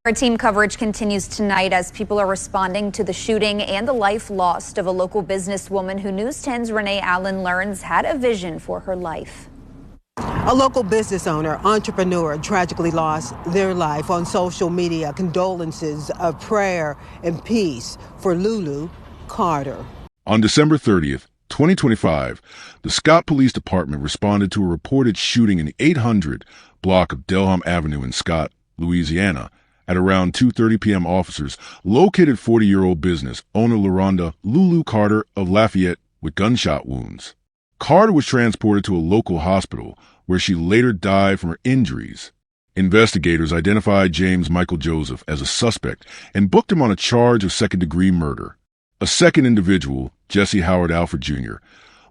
Our team coverage continues tonight as people are responding to the shooting and the life lost of a local businesswoman who News 10's Renee Allen learns had a vision for her life. A local business owner, entrepreneur, tragically lost their life on social media. Condolences of prayer and peace for LuLu Carter. On December 30th, 2025, the Scott Police Department responded to a reported shooting in the 800 block of Delhomme Avenue in Scott, Louisiana. At around 2:30 p.m., officers located 40-year-old business owner Lerhonda LuLu Carter of Lafayette with gunshot wounds. Carter was transported to a local hospital where she later died from her injuries. Investigators identified James Michael Joseph as a suspect and booked him on a charge of second-degree murder. A second individual, Jessie Howard Alfred Jr.,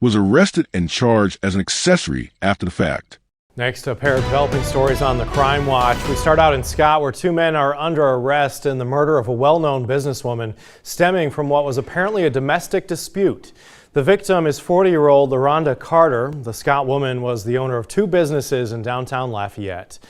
was arrested and charged as an accessory after the fact. Next, a pair of developing stories on the Crime Watch. We start out in Scott, where two men are under arrest in the murder of a well-known businesswoman stemming from what was apparently a domestic dispute. The victim is 40-year-old Lerhonda Carter. The Scott woman was the owner of two businesses in downtown Lafayette.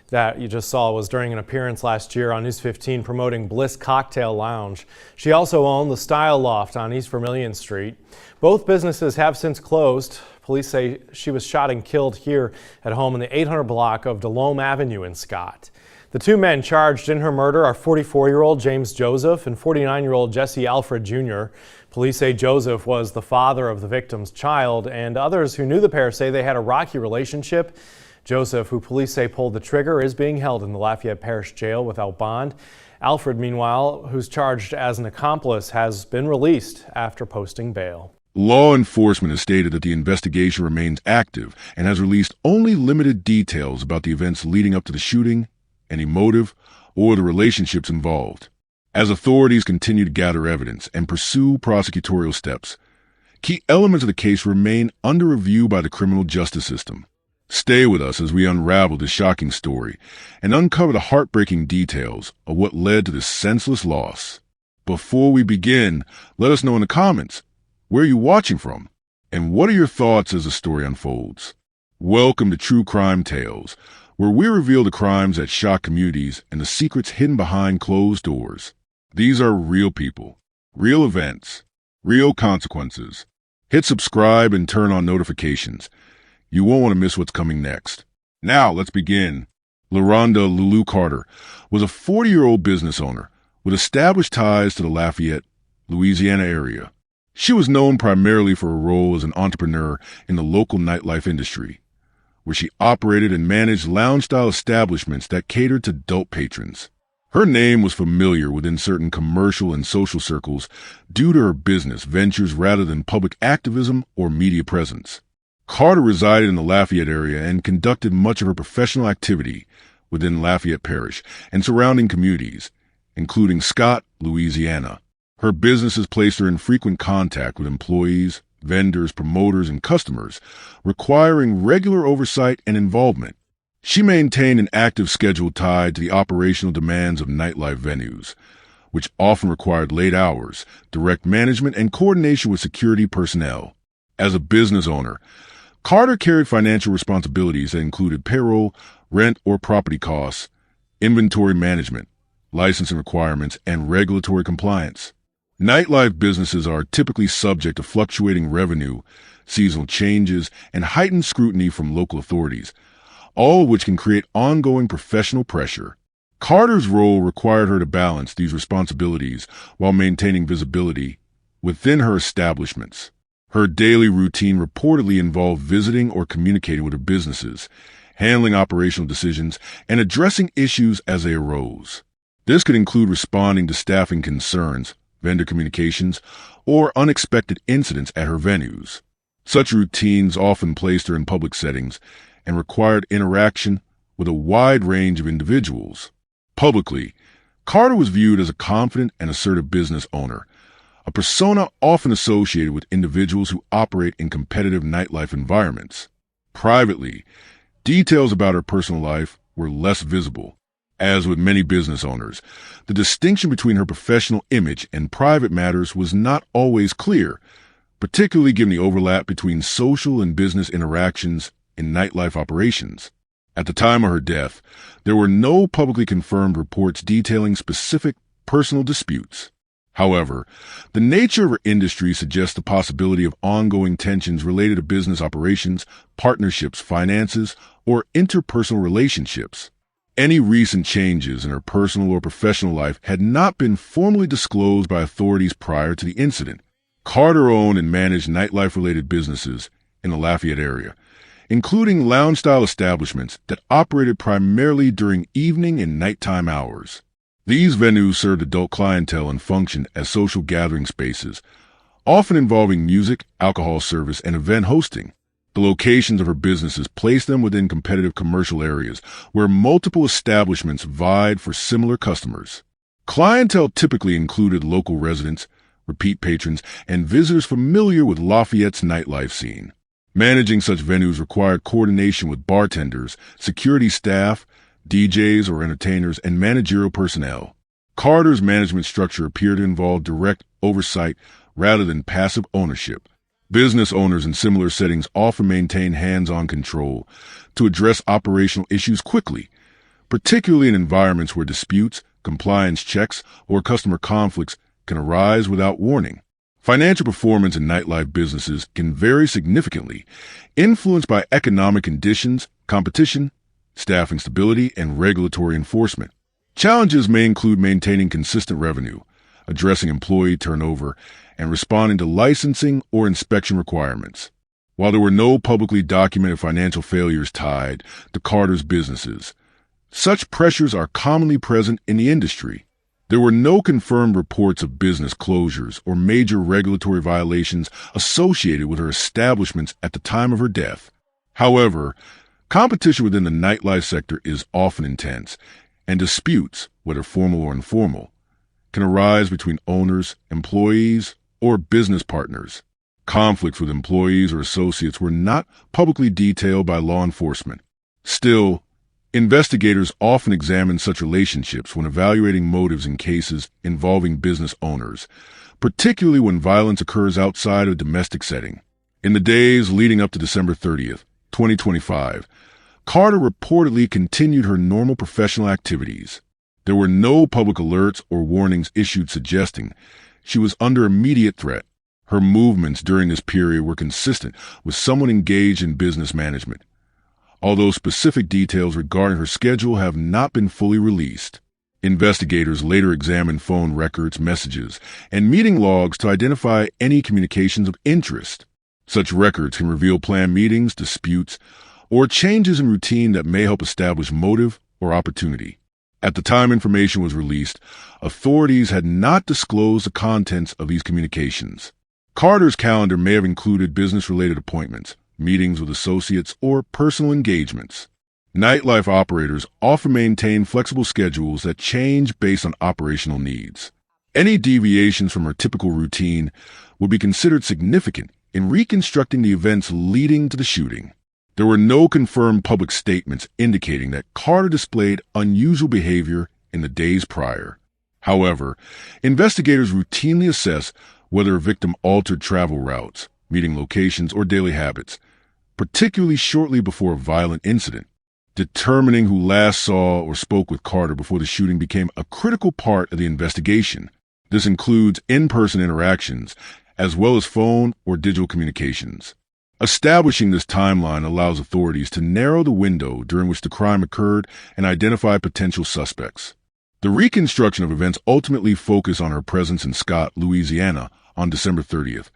That you just saw was during an appearance last year on News 15 promoting Bliss Cocktail Lounge. She also owned the Style Loft on East Vermilion Street. Both businesses have since closed. Police say she was shot and killed here at home in the 800 block of Delhomme Avenue in Scott. The two men charged in her murder are 44-year-old James Joseph and 49-year-old Jessie Alfred Jr. Police say Joseph was the father of the victim's child, and others who knew the pair say they had a rocky relationship. Joseph, who police say pulled the trigger, is being held in the Lafayette Parish Jail without bond. Alfred, meanwhile, who's charged as an accomplice, has been released after posting bail. Law enforcement has stated that the investigation remains active and has released only limited details about the events leading up to the shooting, any motive, or the relationships involved. As authorities continue to gather evidence and pursue prosecutorial steps, key elements of the case remain under review by the criminal justice system. Stay with us as we unravel this shocking story and uncover the heartbreaking details of what led to this senseless loss. Before we begin, let us know in the comments, where are you watching from? And what are your thoughts as the story unfolds? Welcome to True Crime Tales, where we reveal the crimes that shock communities and the secrets hidden behind closed doors. These are real people, real events, real consequences. Hit subscribe and turn on notifications. You won't want to miss what's coming next. Now, let's begin. Lerhonda LuLu Carter was a 40-year-old business owner with established ties to the Lafayette, Louisiana area. She was known primarily for her role as an entrepreneur in the local nightlife industry, where she operated and managed lounge-style establishments that catered to adult patrons. Her name was familiar within certain commercial and social circles due to her business ventures rather than public activism or media presence. Carter resided in the Lafayette area and conducted much of her professional activity within Lafayette Parish and surrounding communities, including Scott, Louisiana. Her businesses placed her in frequent contact with employees, vendors, promoters, and customers, requiring regular oversight and involvement. She maintained an active schedule tied to the operational demands of nightlife venues, which often required late hours, direct management, and coordination with security personnel. As a business owner, Carter carried financial responsibilities that included payroll, rent or property costs, inventory management, licensing requirements, and regulatory compliance. Nightlife businesses are typically subject to fluctuating revenue, seasonal changes, and heightened scrutiny from local authorities, all of which can create ongoing professional pressure. Carter's role required her to balance these responsibilities while maintaining visibility within her establishments. Her daily routine reportedly involved visiting or communicating with her businesses, handling operational decisions, and addressing issues as they arose. This could include responding to staffing concerns, vendor communications, or unexpected incidents at her venues. Such routines often placed her in public settings and required interaction with a wide range of individuals. Publicly, Carter was viewed as a confident and assertive business owner, a persona often associated with individuals who operate in competitive nightlife environments. Privately, details about her personal life were less visible. As with many business owners, the distinction between her professional image and private matters was not always clear, particularly given the overlap between social and business interactions in nightlife operations. At the time of her death, there were no publicly confirmed reports detailing specific personal disputes. However, the nature of her industry suggests the possibility of ongoing tensions related to business operations, partnerships, finances, or interpersonal relationships. Any recent changes in her personal or professional life had not been formally disclosed by authorities prior to the incident. Carter owned and managed nightlife-related businesses in the Lafayette area, including lounge-style establishments that operated primarily during evening and nighttime hours. These venues served adult clientele and functioned as social gathering spaces, often involving music, alcohol service, and event hosting. The locations of her businesses placed them within competitive commercial areas where multiple establishments vied for similar customers. Clientele typically included local residents, repeat patrons, and visitors familiar with Lafayette's nightlife scene. Managing such venues required coordination with bartenders, security staff, DJs or entertainers, and managerial personnel. Carter's management structure appeared to involve direct oversight rather than passive ownership. Business owners in similar settings often maintain hands-on control to address operational issues quickly, particularly in environments where disputes, compliance checks, or customer conflicts can arise without warning. Financial performance in nightlife businesses can vary significantly, influenced by economic conditions, competition, staffing stability, and regulatory enforcement. Challenges may include maintaining consistent revenue, addressing employee turnover, and responding to licensing or inspection requirements. While there were no publicly documented financial failures tied to Carter's businesses, such pressures are commonly present in the industry. There were no confirmed reports of business closures or major regulatory violations associated with her establishments at the time of her death. However, competition within the nightlife sector is often intense, and disputes, whether formal or informal, can arise between owners, employees, or business partners. Conflicts with employees or associates were not publicly detailed by law enforcement. Still, investigators often examine such relationships when evaluating motives in cases involving business owners, particularly when violence occurs outside of a domestic setting. In the days leading up to December 30th, 2025, Carter reportedly continued her normal professional activities. There were no public alerts or warnings issued suggesting she was under immediate threat. Her movements during this period were consistent with someone engaged in business management, although specific details regarding her schedule have not been fully released. Investigators later examined phone records, messages, and meeting logs to identify any communications of interest. Such records can reveal planned meetings, disputes, or changes in routine that may help establish motive or opportunity. At the time information was released, authorities had not disclosed the contents of these communications. Carter's calendar may have included business-related appointments, meetings with associates, or personal engagements. Nightlife operators often maintain flexible schedules that change based on operational needs. Any deviations from her typical routine would be considered significant in reconstructing the events leading to the shooting. There were no confirmed public statements indicating that Carter displayed unusual behavior in the days prior. However, investigators routinely assess whether a victim altered travel routes, meeting locations, or daily habits, particularly shortly before a violent incident. Determining who last saw or spoke with Carter before the shooting became a critical part of the investigation. This includes in-person interactions, as well as phone or digital communications. Establishing this timeline allows authorities to narrow the window during which the crime occurred and identify potential suspects. The reconstruction of events ultimately focused on her presence in Scott, Louisiana, on December 30th,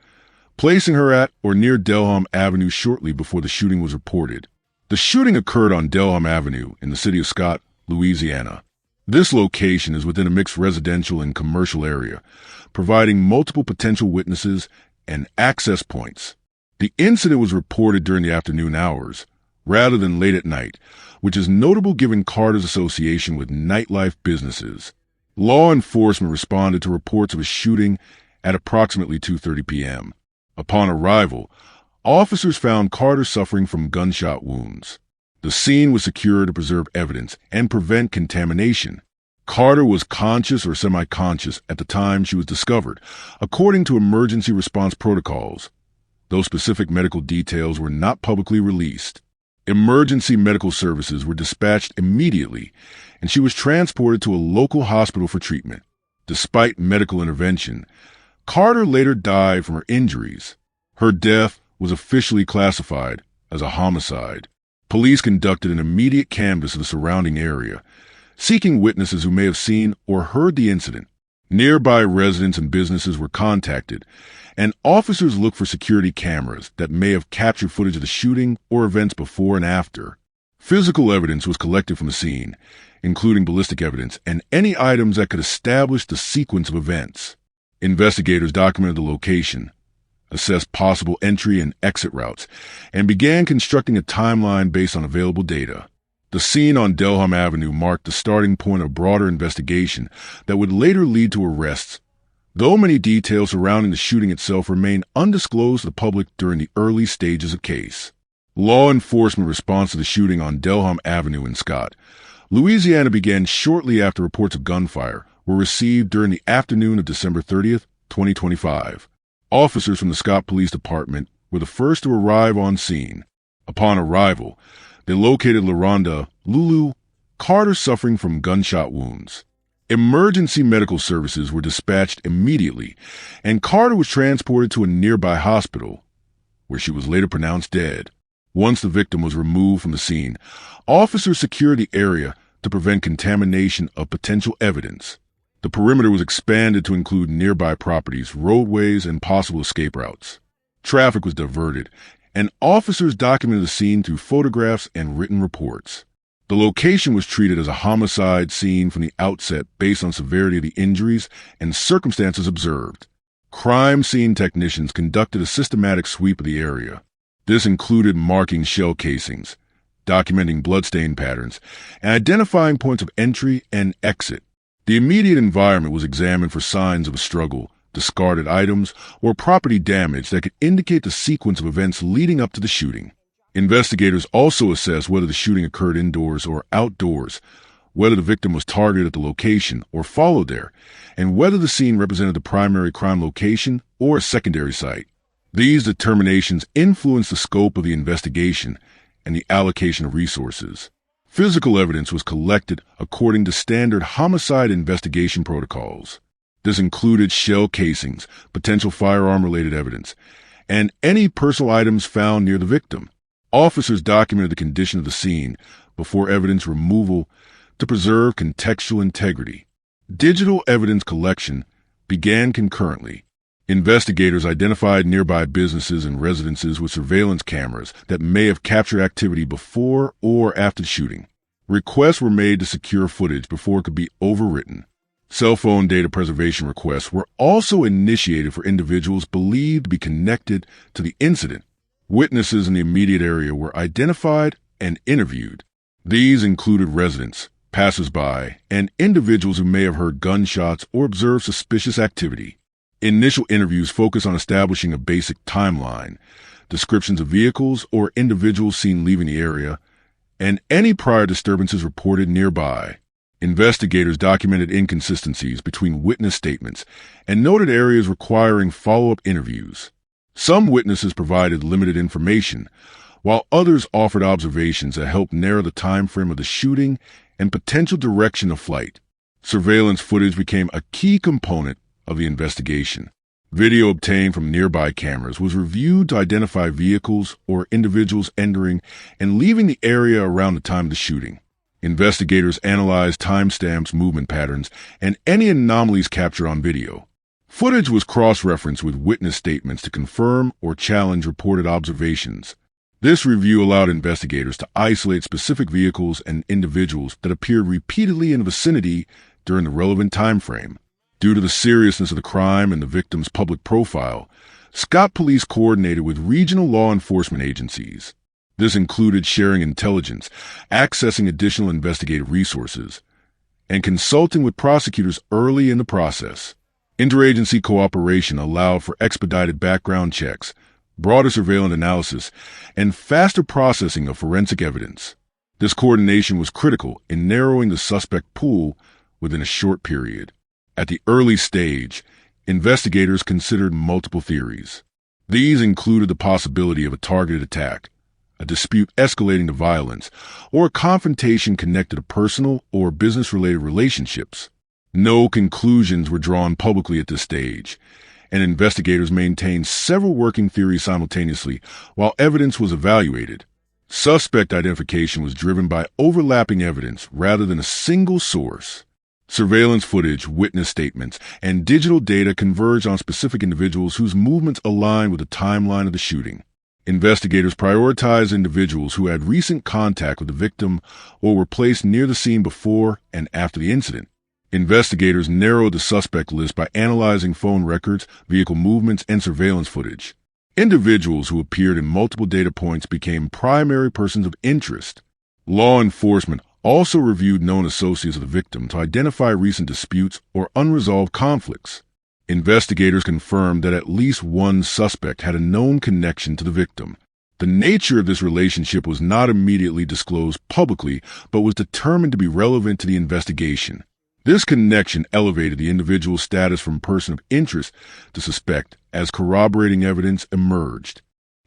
placing her at or near Delhomme Avenue shortly before the shooting was reported. The shooting occurred on Delhomme Avenue in the city of Scott, Louisiana. This location is within a mixed residential and commercial area, providing multiple potential witnesses and access points. The incident was reported during the afternoon hours, rather than late at night, which is notable given Carter's association with nightlife businesses. Law enforcement responded to reports of a shooting at approximately 2:30 p.m. Upon arrival, officers found Carter suffering from gunshot wounds. The scene was secured to preserve evidence and prevent contamination. Carter was conscious or semi-conscious at the time she was discovered, according to emergency response protocols. Those specific medical details were not publicly released. Emergency medical services were dispatched immediately, and she was transported to a local hospital for treatment. Despite medical intervention, Carter later died from her injuries. Her death was officially classified as a homicide. Police conducted an immediate canvass of the surrounding area, seeking witnesses who may have seen or heard the incident. Nearby residents and businesses were contacted, and officers looked for security cameras that may have captured footage of the shooting or events before and after. Physical evidence was collected from the scene, including ballistic evidence and any items that could establish the sequence of events. Investigators documented the location, assessed possible entry and exit routes, and began constructing a timeline based on available data. The scene on Delhomme Avenue marked the starting point of a broader investigation that would later lead to arrests, though many details surrounding the shooting itself remain undisclosed to the public during the early stages of the case. Law enforcement response to the shooting on Delhomme Avenue in Scott, Louisiana began shortly after reports of gunfire were received during the afternoon of December 30th, 2025. Officers from the Scott Police Department were the first to arrive on scene. Upon arrival, they located Lerhonda, LuLu, Carter suffering from gunshot wounds. Emergency medical services were dispatched immediately, and Carter was transported to a nearby hospital, where she was later pronounced dead. Once the victim was removed from the scene, officers secured the area to prevent contamination of potential evidence. The perimeter was expanded to include nearby properties, roadways, and possible escape routes. Traffic was diverted, and officers documented the scene through photographs and written reports. The location was treated as a homicide scene from the outset based on severity of the injuries and circumstances observed. Crime scene technicians conducted a systematic sweep of the area. This included marking shell casings, documenting bloodstain patterns, and identifying points of entry and exit. The immediate environment was examined for signs of a struggle, discarded items, or property damage that could indicate the sequence of events leading up to the shooting. Investigators also assessed whether the shooting occurred indoors or outdoors, whether the victim was targeted at the location or followed there, and whether the scene represented the primary crime location or a secondary site. These determinations influenced the scope of the investigation and the allocation of resources. Physical evidence was collected according to standard homicide investigation protocols. This included shell casings, potential firearm-related evidence, and any personal items found near the victim. Officers documented the condition of the scene before evidence removal to preserve contextual integrity. Digital evidence collection began concurrently. Investigators identified nearby businesses and residences with surveillance cameras that may have captured activity before or after the shooting. Requests were made to secure footage before it could be overwritten. Cell phone data preservation requests were also initiated for individuals believed to be connected to the incident. Witnesses in the immediate area were identified and interviewed. These included residents, passers-by, and individuals who may have heard gunshots or observed suspicious activity. Initial interviews focus on establishing a basic timeline, descriptions of vehicles or individuals seen leaving the area, and any prior disturbances reported nearby. Investigators documented inconsistencies between witness statements and noted areas requiring follow-up interviews. Some witnesses provided limited information, while others offered observations that helped narrow the time frame of the shooting and potential direction of flight. Surveillance footage became a key component of the investigation. Video obtained from nearby cameras was reviewed to identify vehicles or individuals entering and leaving the area around the time of the shooting. Investigators analyzed timestamps, movement patterns, and any anomalies captured on video. Footage was cross-referenced with witness statements to confirm or challenge reported observations. This review allowed investigators to isolate specific vehicles and individuals that appeared repeatedly in the vicinity during the relevant time frame. Due to the seriousness of the crime and the victim's public profile, Scott Police coordinated with regional law enforcement agencies. This included sharing intelligence, accessing additional investigative resources, and consulting with prosecutors early in the process. Interagency cooperation allowed for expedited background checks, broader surveillance analysis, and faster processing of forensic evidence. This coordination was critical in narrowing the suspect pool within a short period. At the early stage, investigators considered multiple theories. These included the possibility of a targeted attack, a dispute escalating to violence, or a confrontation connected to personal or business-related relationships. No conclusions were drawn publicly at this stage, and investigators maintained several working theories simultaneously while evidence was evaluated. Suspect identification was driven by overlapping evidence rather than a single source. Surveillance footage, witness statements, and digital data converged on specific individuals whose movements aligned with the timeline of the shooting. Investigators prioritized individuals who had recent contact with the victim or were placed near the scene before and after the incident. Investigators narrowed the suspect list by analyzing phone records, vehicle movements, and surveillance footage. Individuals who appeared in multiple data points became primary persons of interest. Law enforcement also reviewed known associates of the victim to identify recent disputes or unresolved conflicts. Investigators confirmed that at least one suspect had a known connection to the victim. The nature of this relationship was not immediately disclosed publicly, but was determined to be relevant to the investigation. This connection elevated the individual's status from person of interest to suspect as corroborating evidence emerged.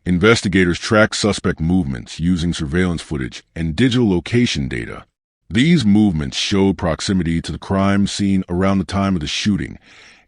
Investigators tracked suspect movements using surveillance footage and digital location data. These movements showed proximity to the crime scene around the time of the shooting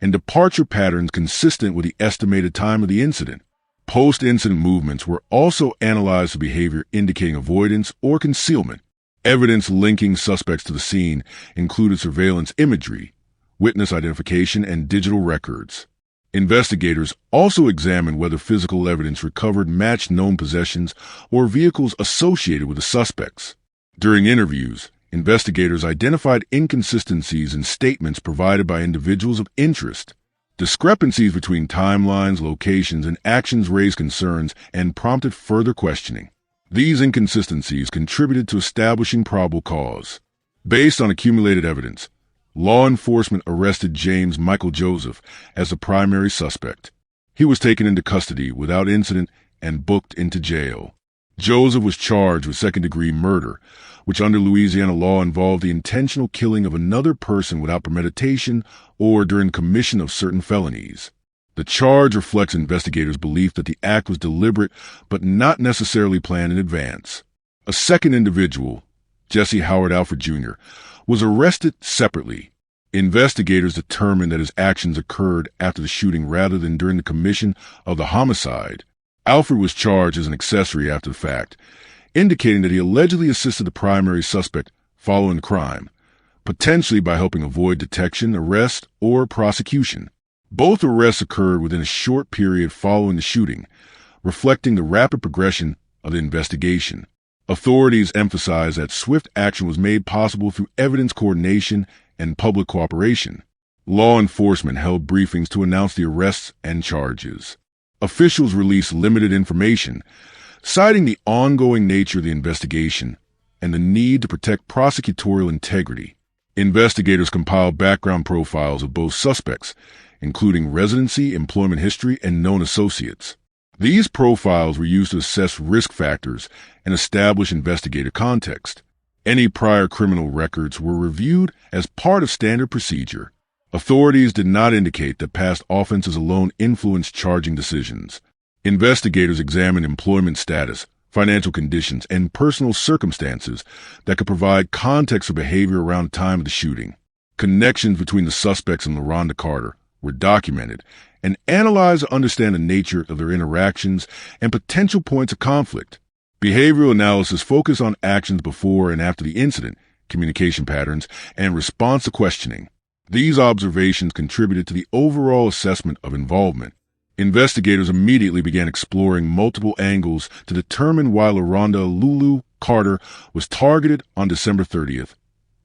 and departure patterns consistent with the estimated time of the incident. Post-incident movements were also analyzed for behavior indicating avoidance or concealment. Evidence linking suspects to the scene included surveillance imagery, witness identification, and digital records. Investigators also examined whether physical evidence recovered matched known possessions or vehicles associated with the suspects. During interviews, investigators identified inconsistencies in statements provided by individuals of interest. Discrepancies between timelines, locations, and actions raised concerns and prompted further questioning. These inconsistencies contributed to establishing probable cause. Based on accumulated evidence, law enforcement arrested James Michael Joseph as the primary suspect. He was taken into custody without incident and booked into jail. Joseph was charged with second-degree murder, which under Louisiana law involved the intentional killing of another person without premeditation or during commission of certain felonies. The charge reflects investigators' belief that the act was deliberate but not necessarily planned in advance. A second individual, Jessie Howard Alfred Jr., was arrested separately. Investigators determined that his actions occurred after the shooting rather than during the commission of the homicide. Alfred was charged as an accessory after the fact, indicating that he allegedly assisted the primary suspect following the crime, potentially by helping avoid detection, arrest, or prosecution. Both arrests occurred within a short period following the shooting, reflecting the rapid progression of the investigation. Authorities emphasized that swift action was made possible through evidence coordination and public cooperation. Law enforcement held briefings to announce the arrests and charges. Officials released limited information, citing the ongoing nature of the investigation and the need to protect prosecutorial integrity. Investigators compiled background profiles of both suspects, including residency, employment history, and known associates. These profiles were used to assess risk factors and establish investigative context. Any prior criminal records were reviewed as part of standard procedure. Authorities did not indicate that past offenses alone influenced charging decisions. Investigators examined employment status, financial conditions, and personal circumstances that could provide context for behavior around the time of the shooting. Connections between the suspects and Lerhonda were documented and analyzed to understand the nature of their interactions and potential points of conflict. Behavioral analysis focused on actions before and after the incident, communication patterns, and response to questioning. These observations contributed to the overall assessment of involvement. Investigators immediately began exploring multiple angles to determine why Lerhonda LuLu Carter was targeted on December 30th,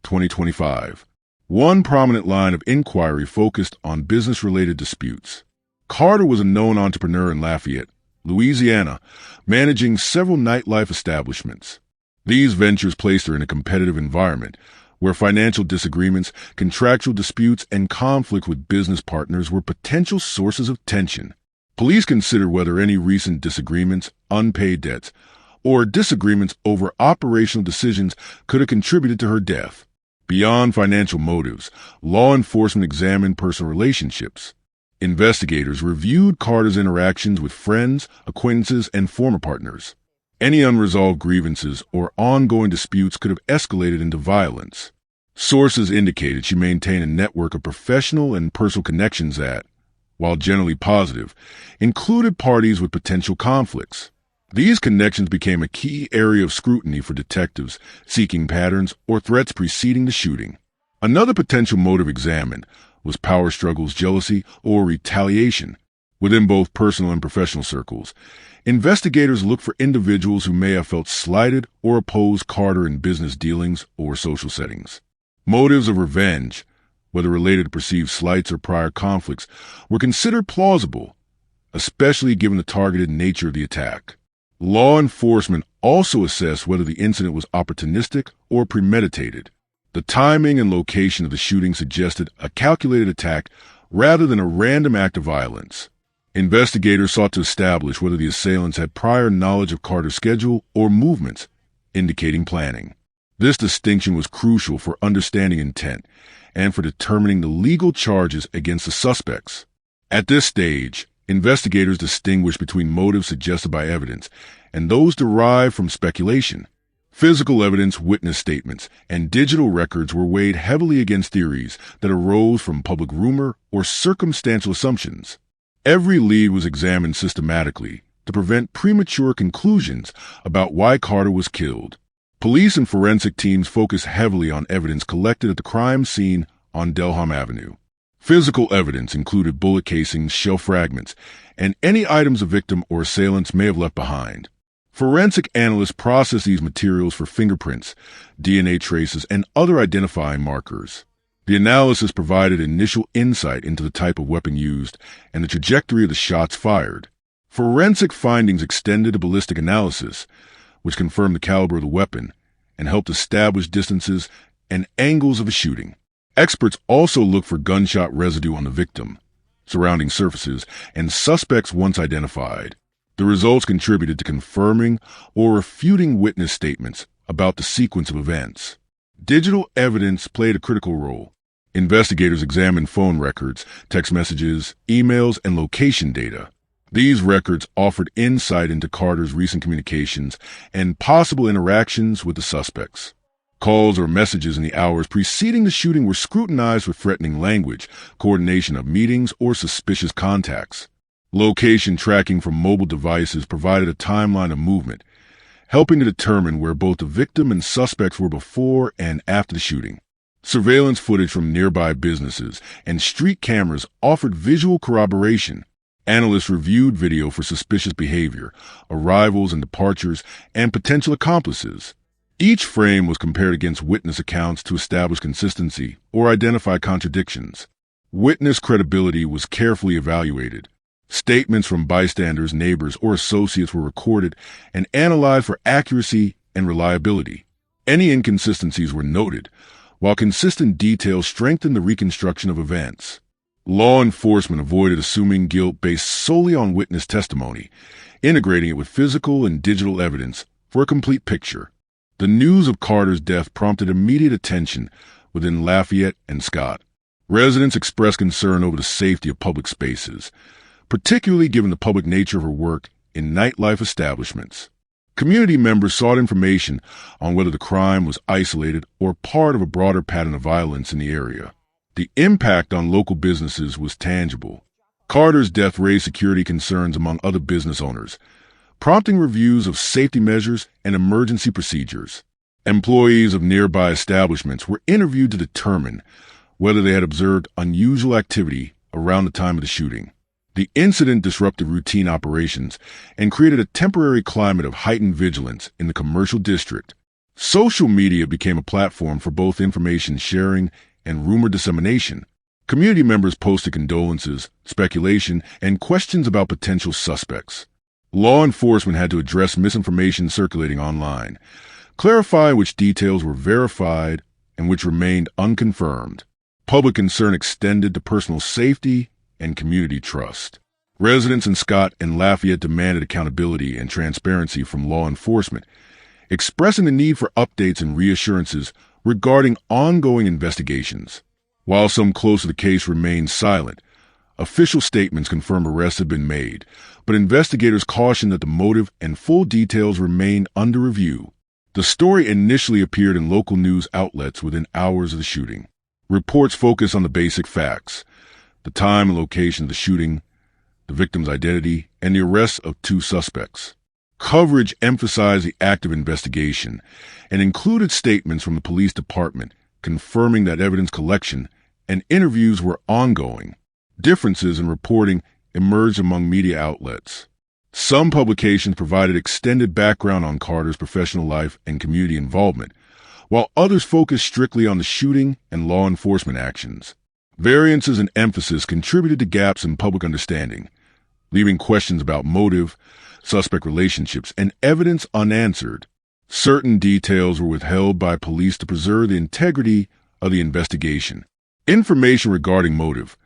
2025. One prominent line of inquiry focused on business-related disputes. Carter was a known entrepreneur in Lafayette, Louisiana, managing several nightlife establishments. These ventures placed her in a competitive environment where financial disagreements, contractual disputes, and conflict with business partners were potential sources of tension. Police considered whether any recent disagreements, unpaid debts, or disagreements over operational decisions could have contributed to her death. Beyond financial motives, law enforcement examined personal relationships. Investigators reviewed Carter's interactions with friends, acquaintances, and former partners. Any unresolved grievances or ongoing disputes could have escalated into violence. Sources indicated she maintained a network of professional and personal connections that, while generally positive, included parties with potential conflicts. These connections became a key area of scrutiny for detectives seeking patterns or threats preceding the shooting. Another potential motive examined was power struggles, jealousy, or retaliation. Within both personal and professional circles, investigators looked for individuals who may have felt slighted or opposed Carter in business dealings or social settings. Motives of revenge, whether related to perceived slights or prior conflicts, were considered plausible, especially given the targeted nature of the attack. Law enforcement also assessed whether the incident was opportunistic or premeditated. The timing and location of the shooting suggested a calculated attack rather than a random act of violence. Investigators sought to establish whether the assailants had prior knowledge of Carter's schedule or movements, indicating planning. This distinction was crucial for understanding intent and for determining the legal charges against the suspects. At this stage, investigators distinguished between motives suggested by evidence and those derived from speculation. Physical evidence, witness statements, and digital records were weighed heavily against theories that arose from public rumor or circumstantial assumptions. Every lead was examined systematically to prevent premature conclusions about why Carter was killed. Police and forensic teams focused heavily on evidence collected at the crime scene on Delhomme Avenue. Physical evidence included bullet casings, shell fragments, and any items the victim or assailants may have left behind. Forensic analysts processed these materials for fingerprints, DNA traces, and other identifying markers. The analysis provided initial insight into the type of weapon used and the trajectory of the shots fired. Forensic findings extended to ballistic analysis, which confirmed the caliber of the weapon and helped establish distances and angles of a shooting. Experts also looked for gunshot residue on the victim, surrounding surfaces, and suspects once identified. The results contributed to confirming or refuting witness statements about the sequence of events. Digital evidence played a critical role. Investigators examined phone records, text messages, emails, and location data. These records offered insight into Carter's recent communications and possible interactions with the suspects. Calls or messages in the hours preceding the shooting were scrutinized for threatening language, coordination of meetings, or suspicious contacts. Location tracking from mobile devices provided a timeline of movement, helping to determine where both the victim and suspects were before and after the shooting. Surveillance footage from nearby businesses and street cameras offered visual corroboration. Analysts reviewed video for suspicious behavior, arrivals and departures, and potential accomplices. Each frame was compared against witness accounts to establish consistency or identify contradictions. Witness credibility was carefully evaluated. Statements from bystanders, neighbors, or associates were recorded and analyzed for accuracy and reliability. Any inconsistencies were noted, while consistent details strengthened the reconstruction of events. Law enforcement avoided assuming guilt based solely on witness testimony, integrating it with physical and digital evidence for a complete picture. The news of Carter's death prompted immediate attention within Lafayette and Scott. Residents expressed concern over the safety of public spaces, particularly given the public nature of her work in nightlife establishments. Community members sought information on whether the crime was isolated or part of a broader pattern of violence in the area. The impact on local businesses was tangible. Carter's death raised security concerns among other business owners, prompting reviews of safety measures and emergency procedures. Employees of nearby establishments were interviewed to determine whether they had observed unusual activity around the time of the shooting. The incident disrupted routine operations and created a temporary climate of heightened vigilance in the commercial district. Social media became a platform for both information sharing and rumor dissemination. Community members posted condolences, speculation, and questions about potential suspects. Law enforcement had to address misinformation circulating online, clarify which details were verified and which remained unconfirmed. Public concern extended to personal safety and community trust. Residents in Scott and Lafayette demanded accountability and transparency from law enforcement, expressing the need for updates and reassurances regarding ongoing investigations. While some close to the case remained silent, Official statements confirm arrests have been made, but investigators caution that the motive and full details remain under review. The story initially appeared in local news outlets within hours of the shooting. Reports focus on the basic facts: the time and location of the shooting, the victim's identity, and the arrest of 2 suspects. Coverage emphasized the active investigation and included statements from the police department confirming that evidence collection and interviews were ongoing. Differences in reporting emerged among media outlets. Some publications provided extended background on Carter's professional life and community involvement, while others focused strictly on the shooting and law enforcement actions. Variances in emphasis contributed to gaps in public understanding, leaving questions about motive, suspect relationships, and evidence unanswered. Certain details were withheld by police to preserve the integrity of the investigation. Information regarding motive,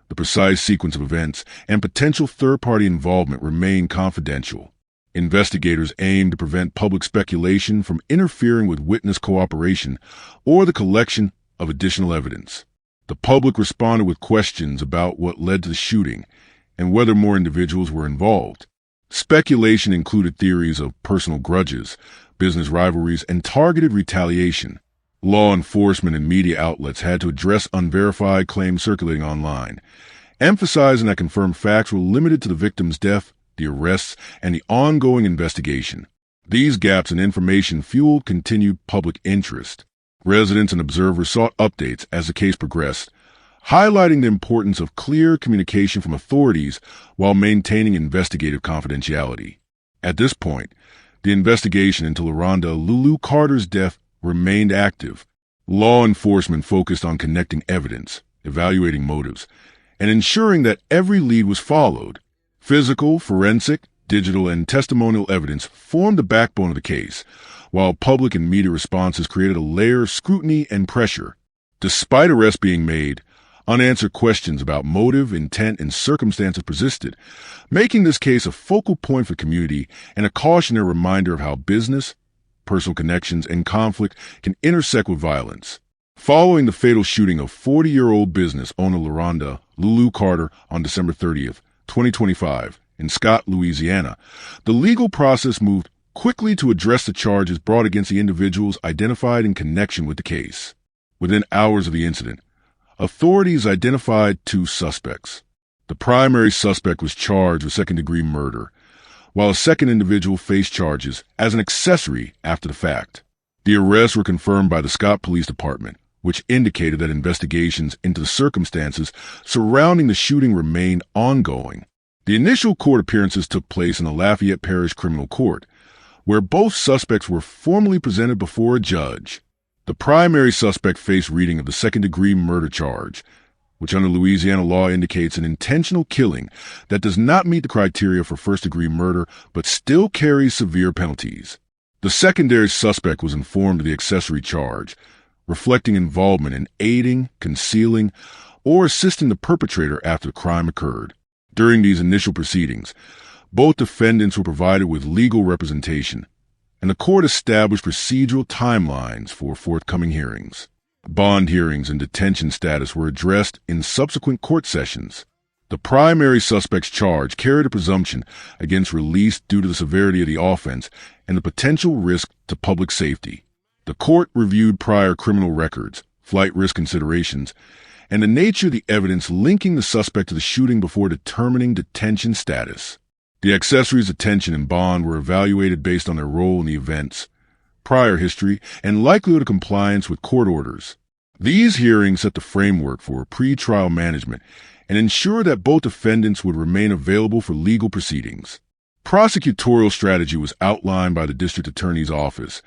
the precise sequence of events, and potential third-party involvement remain confidential. Investigators aim to prevent public speculation from interfering with witness cooperation or the collection of additional evidence. The public responded with questions about what led to the shooting and whether more individuals were involved. Speculation included theories of personal grudges, business rivalries, and targeted retaliation. Law enforcement and media outlets had to address unverified claims circulating online, emphasizing that confirmed facts were limited to the victim's death, the arrests, and the ongoing investigation. These gaps in information fueled continued public interest. Residents and observers sought updates as the case progressed, highlighting the importance of clear communication from authorities while maintaining investigative confidentiality. At this point, the investigation into Lerhonda LuLu Carter's death remained active. Law enforcement focused on connecting evidence, evaluating motives, and ensuring that every lead was followed. Physical, forensic, digital, and testimonial evidence formed the backbone of the case, while public and media responses created a layer of scrutiny and pressure. Despite arrests being made, unanswered questions about motive, intent, and circumstances persisted, making this case a focal point for the community and a cautionary reminder of how business, personal connections, and conflict can intersect with violence. Following the fatal shooting of 40-year-old business owner Lerhonda LuLu Carter on December 30th, 2025, in Scott, Louisiana, the legal process moved quickly to address the charges brought against the individuals identified in connection with the case. Within hours of the incident, authorities identified 2 suspects. The primary suspect was charged with second-degree murder, while a second individual faced charges as an accessory after the fact. The arrests were confirmed by the Scott Police Department, which indicated that investigations into the circumstances surrounding the shooting remained ongoing. The initial court appearances took place in the Lafayette Parish Criminal Court, where both suspects were formally presented before a judge. The primary suspect faced reading of the second-degree murder charge, which under Louisiana law indicates an intentional killing that does not meet the criteria for first-degree murder but still carries severe penalties. The secondary suspect was informed of the accessory charge, reflecting involvement in aiding, concealing, or assisting the perpetrator after the crime occurred. During these initial proceedings, both defendants were provided with legal representation, and the court established procedural timelines for forthcoming hearings. Bond hearings and detention status were addressed in subsequent court sessions. The primary suspect's charge carried a presumption against release due to the severity of the offense and the potential risk to public safety. The court reviewed prior criminal records, flight risk considerations, and the nature of the evidence linking the suspect to the shooting before determining detention status. The accessory's detention and bond were evaluated based on their role in the events, prior history, and likelihood of compliance with court orders. These hearings set the framework for pre-trial management and ensured that both defendants would remain available for legal proceedings. Prosecutorial strategy was outlined by the district attorney's office,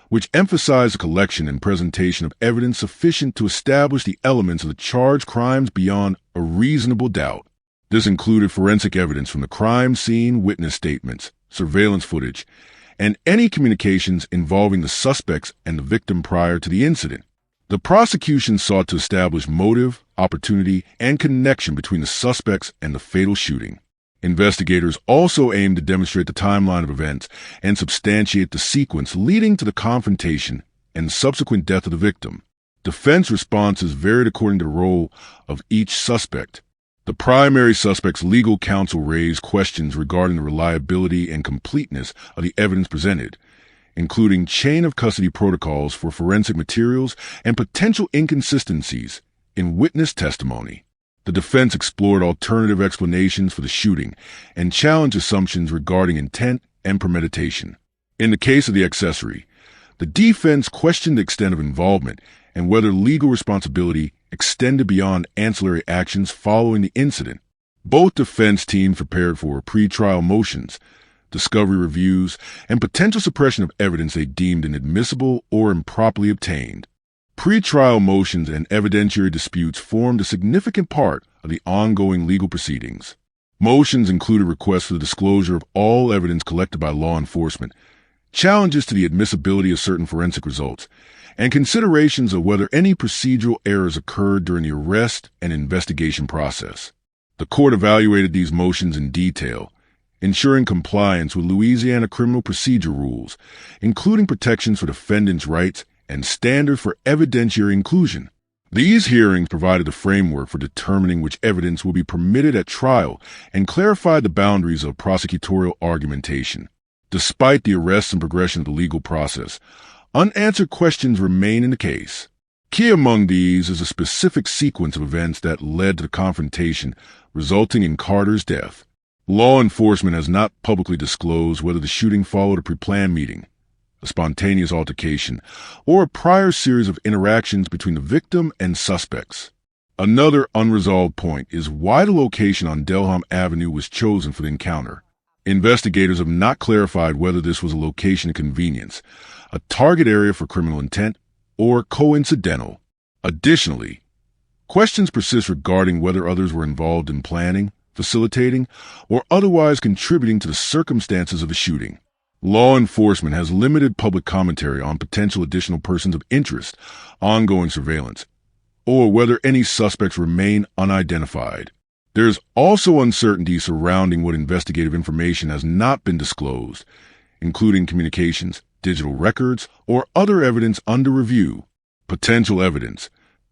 which emphasized the collection and presentation of evidence sufficient to establish the elements of the charged crimes beyond a reasonable doubt. This included forensic evidence from the crime scene, witness statements, surveillance footage, and any communications involving the suspects and the victim prior to the incident. The prosecution sought to establish motive, opportunity, and connection between the suspects and the fatal shooting. Investigators also aimed to demonstrate the timeline of events and substantiate the sequence leading to the confrontation and subsequent death of the victim. Defense responses varied according to the role of each suspect. The primary suspect's legal counsel raised questions regarding the reliability and completeness of the evidence presented, including chain of custody protocols for forensic materials and potential inconsistencies in witness testimony. The defense explored alternative explanations for the shooting and challenged assumptions regarding intent and premeditation. In the case of the accessory, the defense questioned the extent of involvement and whether legal responsibility extended beyond ancillary actions following the incident. Both defense teams prepared for pretrial motions, discovery reviews, and potential suppression of evidence they deemed inadmissible or improperly obtained. Pretrial motions and evidentiary disputes formed a significant part of the ongoing legal proceedings. Motions included requests for the disclosure of all evidence collected by law enforcement, challenges to the admissibility of certain forensic results, and considerations of whether any procedural errors occurred during the arrest and investigation process. The court evaluated these motions in detail, ensuring compliance with Louisiana criminal procedure rules, including protections for defendants' rights and standards for evidentiary inclusion. These hearings provided the framework for determining which evidence will be permitted at trial and clarified the boundaries of prosecutorial argumentation. Despite the arrests and progression of the legal process, unanswered questions remain in the case. Key among these is a specific sequence of events that led to the confrontation, resulting in Carter's death. Law enforcement has not publicly disclosed whether the shooting followed a pre-planned meeting, a spontaneous altercation, or a prior series of interactions between the victim and suspects. Another unresolved point is why the location on Delhomme Avenue was chosen for the encounter. Investigators have not clarified whether this was a location of convenience, a target area for criminal intent, or coincidental. Additionally, questions persist regarding whether others were involved in planning, facilitating, or otherwise contributing to the circumstances of the shooting. Law enforcement has limited public commentary on potential additional persons of interest, ongoing surveillance, or whether any suspects remain unidentified. There is also uncertainty surrounding what investigative information has not been disclosed, including communications, digital records, or other evidence under review. Potential evidence,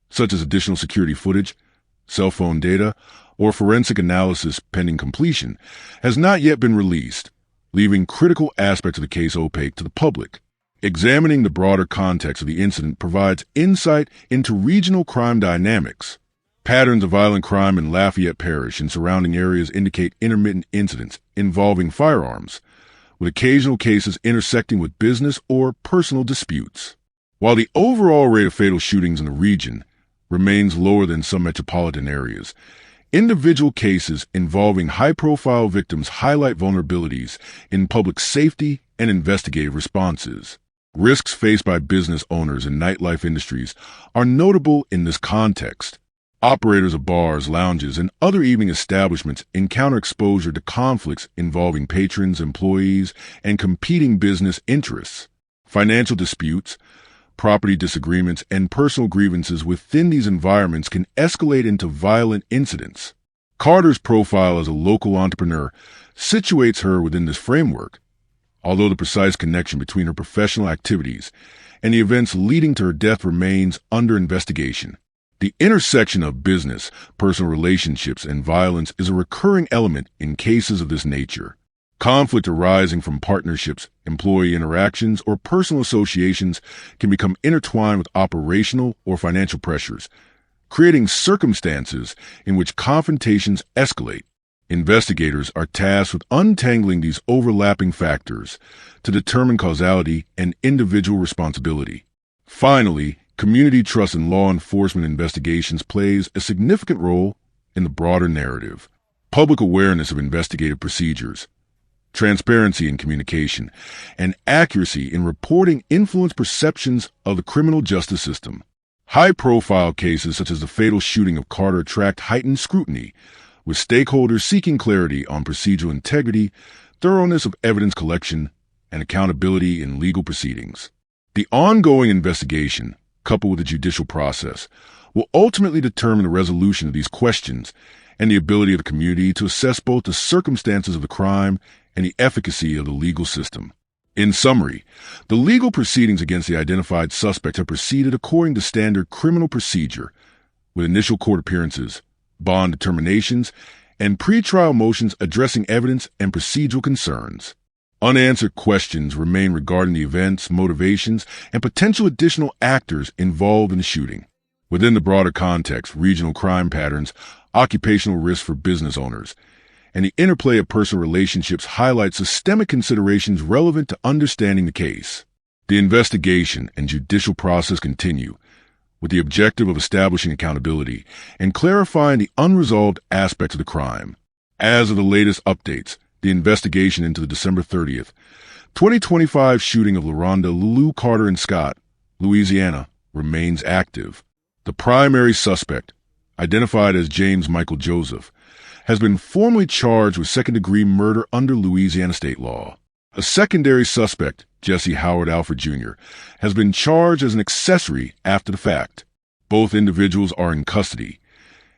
such as additional security footage, cell phone data, or forensic analysis pending completion, has not yet been released, leaving critical aspects of the case opaque to the public. Examining the broader context of the incident provides insight into regional crime dynamics. Patterns of violent crime in Lafayette Parish and surrounding areas indicate intermittent incidents involving firearms, with occasional cases intersecting with business or personal disputes. While the overall rate of fatal shootings in the region remains lower than some metropolitan areas, individual cases involving high-profile victims highlight vulnerabilities in public safety and investigative responses. Risks faced by business owners and nightlife industries are notable in this context. Operators of bars, lounges, and other evening establishments encounter exposure to conflicts involving patrons, employees, and competing business interests. Financial disputes, property disagreements, and personal grievances within these environments can escalate into violent incidents. Carter's profile as a local entrepreneur situates her within this framework, although the precise connection between her professional activities and the events leading to her death remains under investigation. The intersection of business, personal relationships, and violence is a recurring element in cases of this nature. Conflict arising from partnerships, employee interactions, or personal associations can become intertwined with operational or financial pressures, creating circumstances in which confrontations escalate. Investigators are tasked with untangling these overlapping factors to determine causality and individual responsibility. Finally, community trust in law enforcement investigations plays a significant role in the broader narrative. Public awareness of investigative procedures, transparency in communication, and accuracy in reporting influence perceptions of the criminal justice system. High-profile cases such as the fatal shooting of Carter attract heightened scrutiny, with stakeholders seeking clarity on procedural integrity, thoroughness of evidence collection, and accountability in legal proceedings. The ongoing investigation, coupled with the judicial process, will ultimately determine the resolution of these questions and the ability of the community to assess both the circumstances of the crime and the efficacy of the legal system. In summary, the legal proceedings against the identified suspect have proceeded according to standard criminal procedure, with initial court appearances, bond determinations, and pretrial motions addressing evidence and procedural concerns. Unanswered questions remain regarding the events, motivations, and potential additional actors involved in the shooting. Within the broader context, regional crime patterns, occupational risks for business owners, and the interplay of personal relationships highlight systemic considerations relevant to understanding the case. The investigation and judicial process continue, with the objective of establishing accountability and clarifying the unresolved aspects of the crime. As of the latest updates, the investigation into the December 30th, 2025 shooting of Lerhonda, LuLu, Carter, and Scott, Louisiana, remains active. The primary suspect, identified as James Michael Joseph, has been formally charged with second-degree murder under Louisiana state law. A secondary suspect, Jessie Howard Alfred Jr., has been charged as an accessory after the fact. Both individuals are in custody,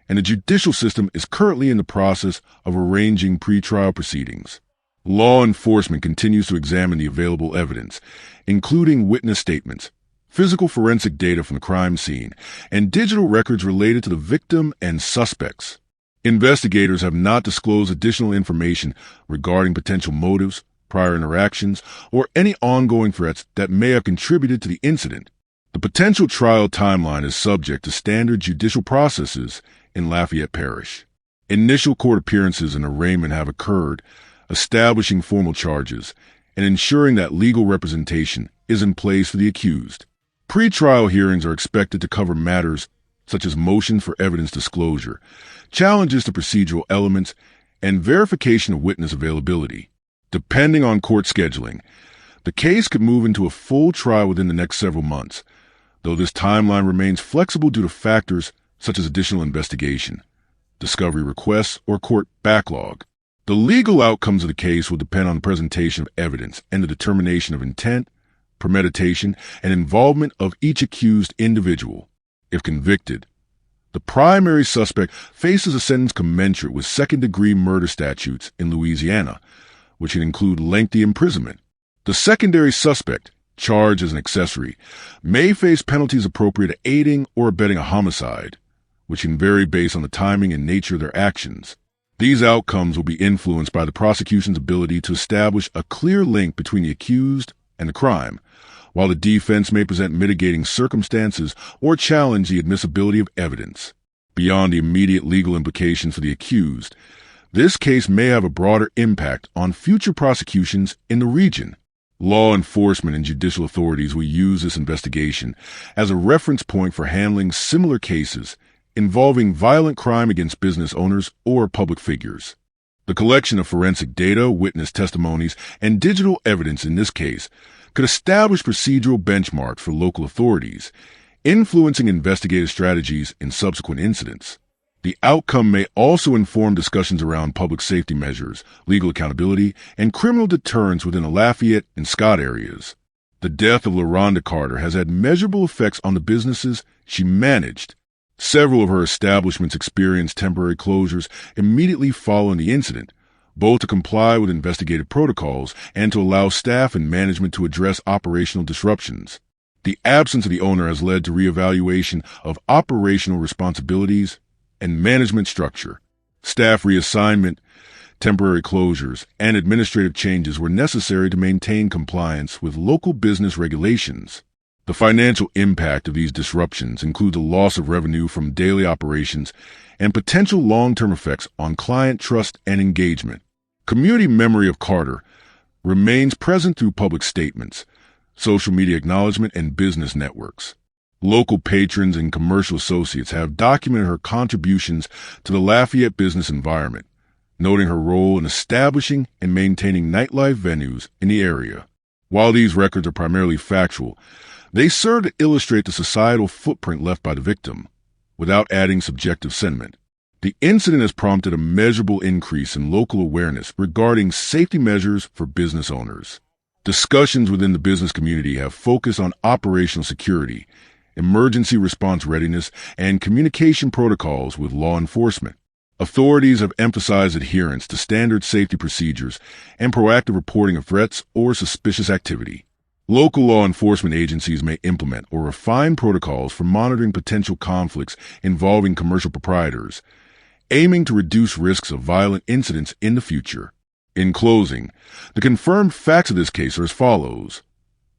and the judicial system is currently in the process of arranging pretrial proceedings. Law enforcement continues to examine the available evidence, including witness statements, physical forensic data from the crime scene, and digital records related to the victim and suspects. Investigators have not disclosed additional information regarding potential motives, prior interactions, or any ongoing threats that may have contributed to the incident. The potential trial timeline is subject to standard judicial processes in Lafayette Parish. Initial court appearances and arraignment have occurred, establishing formal charges and ensuring that legal representation is in place for the accused. Pre-trial hearings are expected to cover matters such as motions for evidence disclosure, challenges to procedural elements, and verification of witness availability. Depending on court scheduling, the case could move into a full trial within the next several months, though this timeline remains flexible due to factors such as additional investigation, discovery requests, or court backlog. The legal outcomes of the case will depend on the presentation of evidence and the determination of intent, premeditation, and involvement of each accused individual. If convicted, the primary suspect faces a sentence commensurate with second-degree murder statutes in Louisiana, which can include lengthy imprisonment. The secondary suspect, charged as an accessory, may face penalties appropriate to aiding or abetting a homicide, which can vary based on the timing and nature of their actions. These outcomes will be influenced by the prosecution's ability to establish a clear link between the accused and the crime, while the defense may present mitigating circumstances or challenge the admissibility of evidence. Beyond the immediate legal implications for the accused, this case may have a broader impact on future prosecutions in the region. Law enforcement and judicial authorities will use this investigation as a reference point for handling similar cases involving violent crime against business owners or public figures. The collection of forensic data, witness testimonies, and digital evidence in this case could establish procedural benchmarks for local authorities, influencing investigative strategies in subsequent incidents. The outcome may also inform discussions around public safety measures, legal accountability, and criminal deterrence within the Lafayette and Scott areas. The death of Lerhonda Carter has had measurable effects on the businesses she managed. Several of her establishments experienced temporary closures immediately following the incident, both to comply with investigative protocols and to allow staff and management to address operational disruptions. The absence of the owner has led to reevaluation of operational responsibilities and management structure. Staff reassignment, temporary closures, and administrative changes were necessary to maintain compliance with local business regulations. The financial impact of these disruptions include the loss of revenue from daily operations and potential long-term effects on client trust and engagement. Community memory of Carter remains present through public statements, social media acknowledgement, and business networks. Local patrons and commercial associates have documented her contributions to the Lafayette business environment, noting her role in establishing and maintaining nightlife venues in the area. While these records are primarily factual, they serve to illustrate the societal footprint left by the victim, without adding subjective sentiment. The incident has prompted a measurable increase in local awareness regarding safety measures for business owners. Discussions within the business community have focused on operational security, emergency response readiness, and communication protocols with law enforcement. Authorities have emphasized adherence to standard safety procedures and proactive reporting of threats or suspicious activity. Local law enforcement agencies may implement or refine protocols for monitoring potential conflicts involving commercial proprietors aiming to reduce risks of violent incidents in the future. In closing, the confirmed facts of this case are as follows.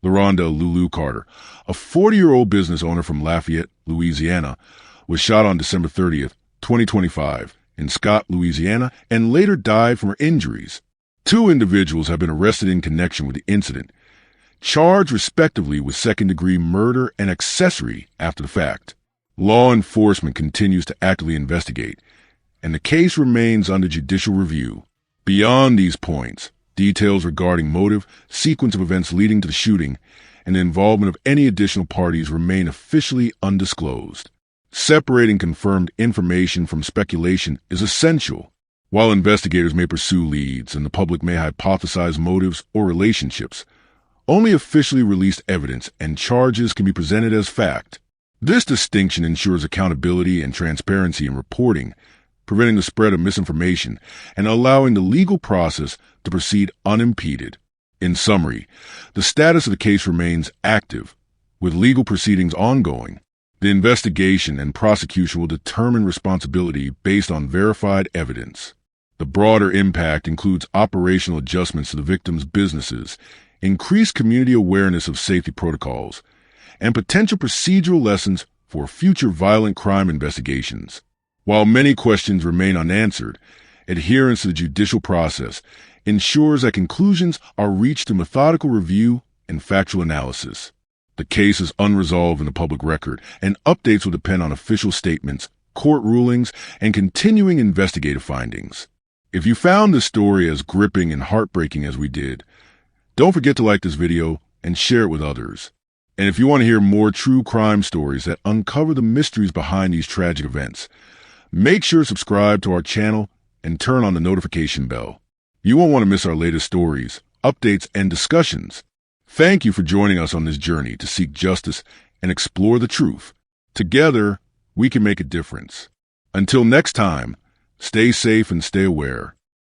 Lerhonda LuLu Carter, a 40-year-old business owner from Lafayette, Louisiana, was shot on December 30th, 2025, in Scott, Louisiana, and later died from her injuries. 2 individuals have been arrested in connection with the incident, charged respectively with second-degree murder and accessory after the fact. Law enforcement continues to actively investigate, and the case remains under judicial review. Beyond these points, details regarding motive, sequence of events leading to the shooting, and the involvement of any additional parties remain officially undisclosed. Separating confirmed information from speculation is essential. While investigators may pursue leads and the public may hypothesize motives or relationships, only officially released evidence and charges can be presented as fact. This distinction ensures accountability and transparency in reporting, preventing the spread of misinformation and allowing the legal process to proceed unimpeded. In summary, the status of the case remains active, with legal proceedings ongoing. The investigation and prosecution will determine responsibility based on verified evidence. The broader impact includes operational adjustments to the victims' businesses, increased community awareness of safety protocols, and potential procedural lessons for future violent crime investigations. While many questions remain unanswered, adherence to the judicial process ensures that conclusions are reached through methodical review and factual analysis. The case is unresolved in the public record, and updates will depend on official statements, court rulings, and continuing investigative findings. If you found this story as gripping and heartbreaking as we did, don't forget to like this video and share it with others. And if you want to hear more true crime stories that uncover the mysteries behind these tragic events, make sure to subscribe to our channel and turn on the notification bell. You won't want to miss our latest stories, updates, and discussions. Thank you for joining us on this journey to seek justice and explore the truth. Together, we can make a difference. Until next time, stay safe and stay aware.